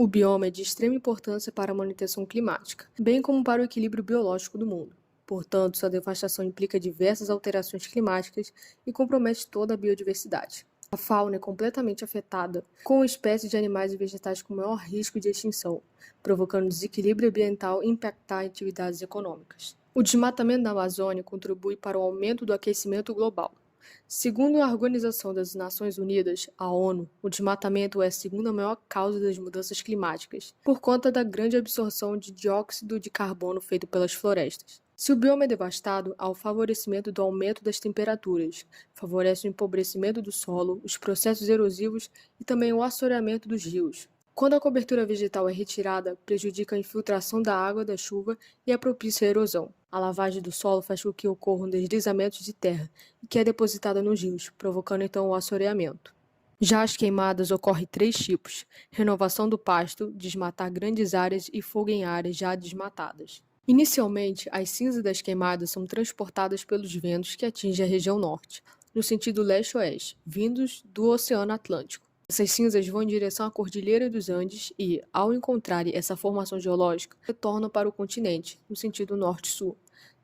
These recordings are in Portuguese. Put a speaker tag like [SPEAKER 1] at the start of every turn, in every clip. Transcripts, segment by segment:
[SPEAKER 1] O bioma é de extrema importância para a manutenção climática, bem como para o equilíbrio biológico do mundo. Portanto, sua devastação implica diversas alterações climáticas e compromete toda a biodiversidade. A fauna é completamente afetada, com espécies de animais e vegetais com maior risco de extinção, provocando desequilíbrio ambiental e impactar atividades econômicas. O desmatamento da Amazônia contribui para o aumento do aquecimento global. Segundo a Organização das Nações Unidas, a ONU, o desmatamento é a segunda maior causa das mudanças climáticas, por conta da grande absorção de dióxido de carbono feito pelas florestas. Se o bioma é devastado, há o favorecimento do aumento das temperaturas, favorece o empobrecimento do solo, os processos erosivos e também o assoreamento dos rios. Quando a cobertura vegetal é retirada, prejudica a infiltração da água da chuva e é propícia à erosão. A lavagem do solo faz com que ocorram deslizamentos de terra, que é depositada nos rios, provocando então o assoreamento. Já as queimadas ocorrem 3 tipos: renovação do pasto, desmatar grandes áreas e fogo em áreas já desmatadas. Inicialmente, as cinzas das queimadas são transportadas pelos ventos que atingem a região norte, no sentido leste-oeste, vindos do Oceano Atlântico. Essas cinzas vão em direção à Cordilheira dos Andes e, ao encontrarem essa formação geológica, retornam para o continente, no sentido norte-sul.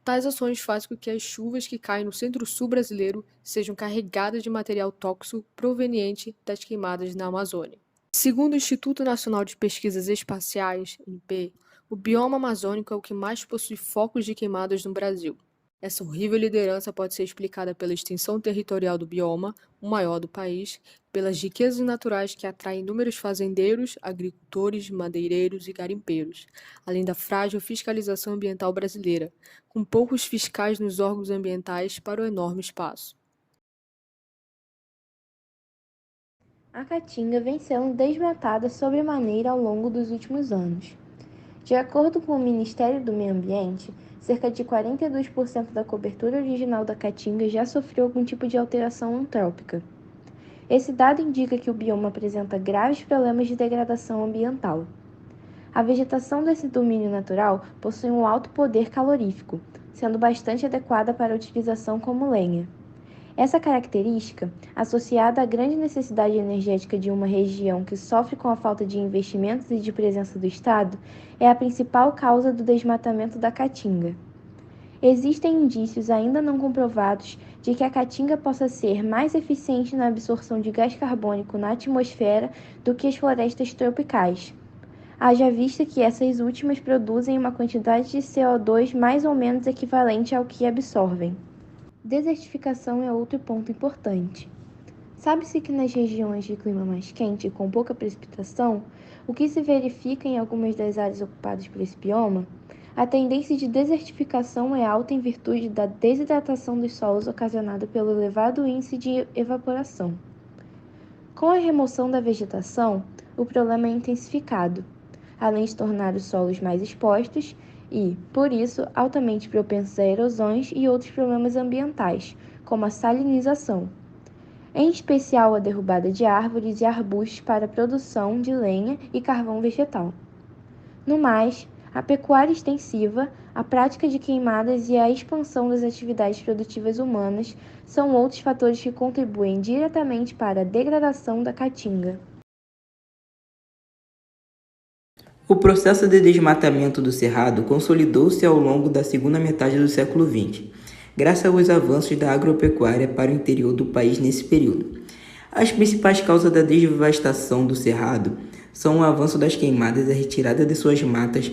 [SPEAKER 1] Tais ações fazem com que as chuvas que caem no centro-sul brasileiro sejam carregadas de material tóxico proveniente das queimadas na Amazônia. Segundo o Instituto Nacional de Pesquisas Espaciais, INPE, o bioma amazônico é o que mais possui focos de queimadas no Brasil. Essa horrível liderança pode ser explicada pela extensão territorial do bioma, o maior do país, pelas riquezas naturais que atraem inúmeros fazendeiros, agricultores, madeireiros e garimpeiros, além da frágil fiscalização ambiental brasileira, com poucos fiscais nos órgãos ambientais para o enorme espaço.
[SPEAKER 2] A caatinga vem sendo desmatada sobremaneira ao longo dos últimos anos. De acordo com o Ministério do Meio Ambiente, cerca de 42% da cobertura original da caatinga já sofreu algum tipo de alteração antrópica. Esse dado indica que o bioma apresenta graves problemas de degradação ambiental. A vegetação desse domínio natural possui um alto poder calorífico, sendo bastante adequada para a utilização como lenha. Essa característica, associada à grande necessidade energética de uma região que sofre com a falta de investimentos e de presença do Estado, é a principal causa do desmatamento da caatinga. Existem indícios ainda não comprovados de que a caatinga possa ser mais eficiente na absorção de gás carbônico na atmosfera do que as florestas tropicais. Haja vista que essas últimas produzem uma quantidade de CO2 mais ou menos equivalente ao que absorvem. Desertificação é outro ponto importante. Sabe-se que nas regiões de clima mais quente e com pouca precipitação, o que se verifica em algumas das áreas ocupadas por esse bioma, a tendência de desertificação é alta em virtude da desidratação dos solos ocasionada pelo elevado índice de evaporação. Com a remoção da vegetação, o problema é intensificado, além de tornar os solos mais expostos e, por isso, altamente propensos a erosões e outros problemas ambientais, como a salinização, em especial a derrubada de árvores e arbustos para a produção de lenha e carvão vegetal. No mais, a pecuária extensiva, a prática de queimadas e a expansão das atividades produtivas humanas são outros fatores que contribuem diretamente para a degradação da caatinga.
[SPEAKER 3] O processo de desmatamento do Cerrado consolidou-se ao longo da segunda metade do século XX, graças aos avanços da agropecuária para o interior do país nesse período. As principais causas da devastação do Cerrado são o avanço das queimadas e a retirada de suas matas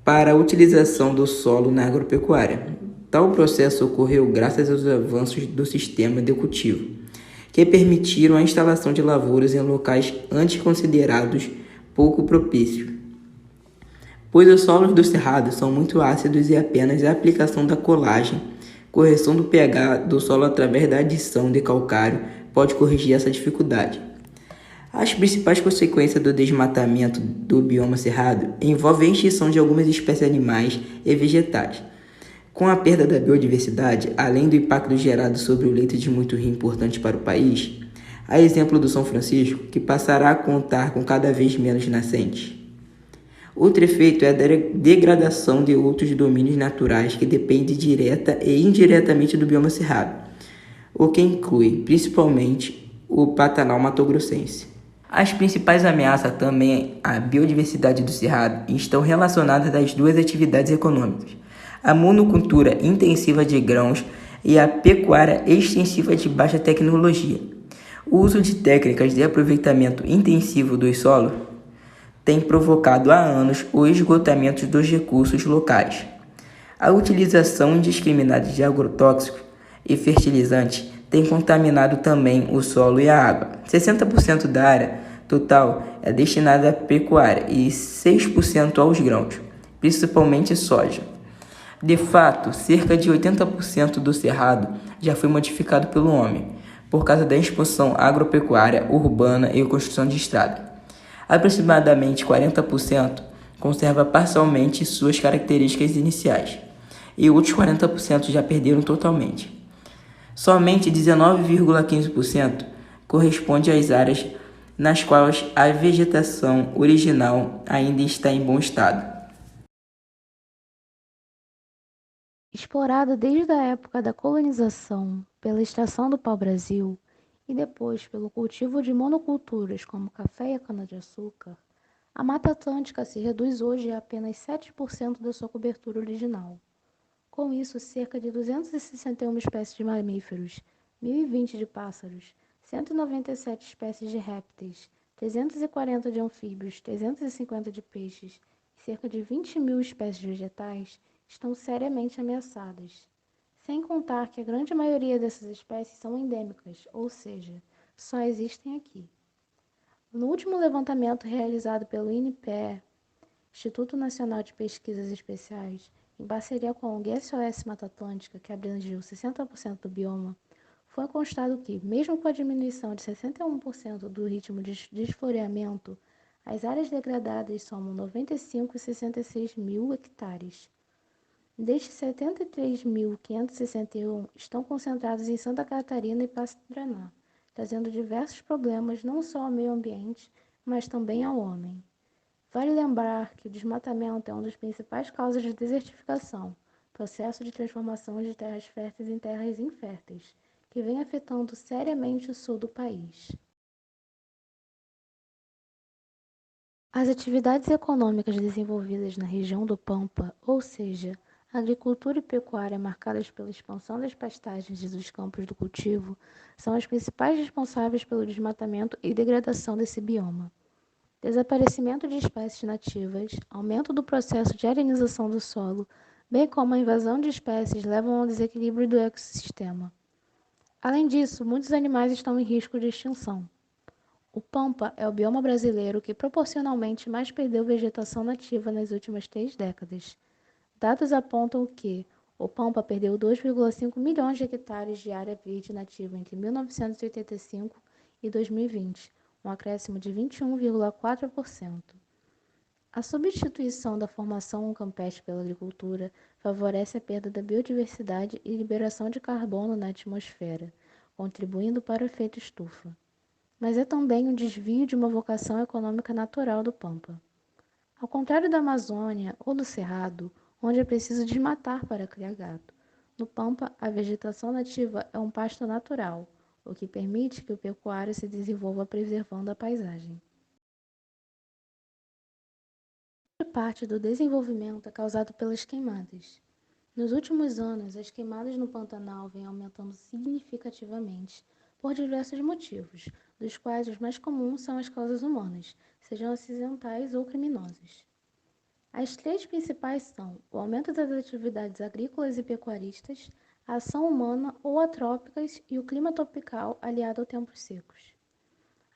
[SPEAKER 3] para a utilização do solo na agropecuária. Tal processo ocorreu graças aos avanços do sistema de cultivo, que permitiram a instalação de lavouras em locais antes considerados pouco propícios, pois os solos do Cerrado são muito ácidos e apenas a aplicação da colagem, correção do pH do solo através da adição de calcário, pode corrigir essa dificuldade. As principais consequências do desmatamento do bioma cerrado envolvem a extinção de algumas espécies animais e vegetais. Com a perda da biodiversidade, além do impacto gerado sobre o leito de muito rio importante para o país, a exemplo do São Francisco, que passará a contar com cada vez menos nascentes. Outro efeito é a degradação de outros domínios naturais que dependem direta e indiretamente do bioma cerrado, o que inclui, principalmente, o Pantanal Mato Grossense. As principais ameaças também à biodiversidade do cerrado estão relacionadas às duas atividades econômicas: a monocultura intensiva de grãos e a pecuária extensiva de baixa tecnologia. O uso de técnicas de aproveitamento intensivo dos solos tem provocado há anos o esgotamento dos recursos locais. A utilização indiscriminada de agrotóxicos e fertilizantes tem contaminado também o solo e a água. 60% da área total é destinada à pecuária e 6% aos grãos, principalmente soja. De fato, cerca de 80% do cerrado já foi modificado pelo homem, por causa da expansão agropecuária urbana e a construção de estrada. Aproximadamente 40% conserva parcialmente suas características iniciais, e outros 40% já perderam totalmente. Somente 19,15% corresponde às áreas nas quais a vegetação original ainda está em bom estado.
[SPEAKER 2] Explorado desde a época da colonização pela extração do pau-brasil e depois pelo cultivo de monoculturas como café e cana-de-açúcar, a Mata Atlântica se reduz hoje a apenas 7% da sua cobertura original. Com isso, cerca de 261 espécies de mamíferos, 1.020 de pássaros, 197 espécies de répteis, 340 de anfíbios, 350 de peixes e cerca de 20.000 espécies vegetais estão seriamente ameaçadas. Sem contar que a grande maioria dessas espécies são endêmicas, ou seja, só existem aqui. No último levantamento realizado pelo INPE, Instituto Nacional de Pesquisas Especiais, em parceria com o GSOS Mata Atlântica, que abrangeu 60% do bioma, foi constatado que, mesmo com a diminuição de 61% do ritmo de desfloreamento, as áreas degradadas somam 95 e 66 mil hectares. Destes, 73.561 estão concentrados em Santa Catarina e Paraná, trazendo diversos problemas não só ao meio ambiente, mas também ao homem. Vale lembrar que o desmatamento é uma das principais causas de desertificação, processo de transformação de terras férteis em terras inférteis, que vem afetando seriamente o sul do país. As atividades econômicas desenvolvidas na região do Pampa, ou seja, a agricultura e pecuária marcadas pela expansão das pastagens e dos campos do cultivo, são as principais responsáveis pelo desmatamento e degradação desse bioma. Desaparecimento de espécies nativas, aumento do processo de arenização do solo, bem como a invasão de espécies levam ao desequilíbrio do ecossistema. Além disso, muitos animais estão em risco de extinção. O Pampa é o bioma brasileiro que proporcionalmente mais perdeu vegetação nativa nas últimas 3 décadas. Dados apontam que o Pampa perdeu 2,5 milhões de hectares de área verde nativa entre 1985 e 2020, um acréscimo de 21,4%. A substituição da formação campestre pela agricultura favorece a perda da biodiversidade e liberação de carbono na atmosfera, contribuindo para o efeito estufa. Mas é também um desvio de uma vocação econômica natural do Pampa. Ao contrário da Amazônia ou do Cerrado, onde é preciso desmatar para criar gado, no Pampa a vegetação nativa é um pasto natural, o que permite que o pecuário se desenvolva preservando a paisagem. Parte do desenvolvimento é causado pelas queimadas. Nos últimos anos, as queimadas no Pantanal vêm aumentando significativamente por diversos motivos, dos quais os mais comuns são as causas humanas, sejam acidentais ou criminosas. As 3 principais são o aumento das atividades agrícolas e pecuaristas, a ação humana ou atrópicas e o clima tropical aliado a tempos secos.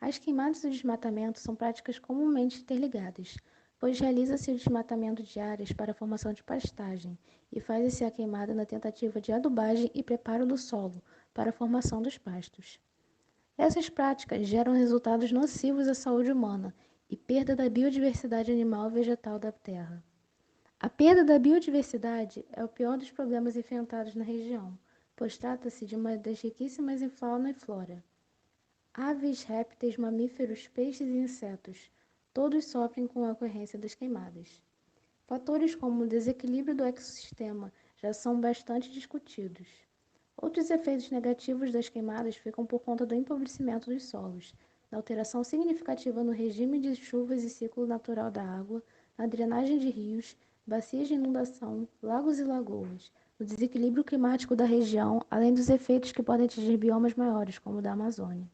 [SPEAKER 2] As queimadas e o desmatamento são práticas comumente interligadas, pois realiza-se o desmatamento de áreas para a formação de pastagem e faz-se a queimada na tentativa de adubagem e preparo do solo para a formação dos pastos. Essas práticas geram resultados nocivos à saúde humana e perda da biodiversidade animal e vegetal da terra. A perda da biodiversidade é o pior dos problemas enfrentados na região, pois trata-se de uma das riquíssimas em fauna e flora. Aves, répteis, mamíferos, peixes e insetos, todos sofrem com a ocorrência das queimadas. Fatores como o desequilíbrio do ecossistema já são bastante discutidos. Outros efeitos negativos das queimadas ficam por conta do empobrecimento dos solos, da alteração significativa no regime de chuvas e ciclo natural da água, na drenagem de rios, bacias de inundação, lagos e lagoas, no desequilíbrio climático da região, além dos efeitos que podem atingir biomas maiores, como o da Amazônia.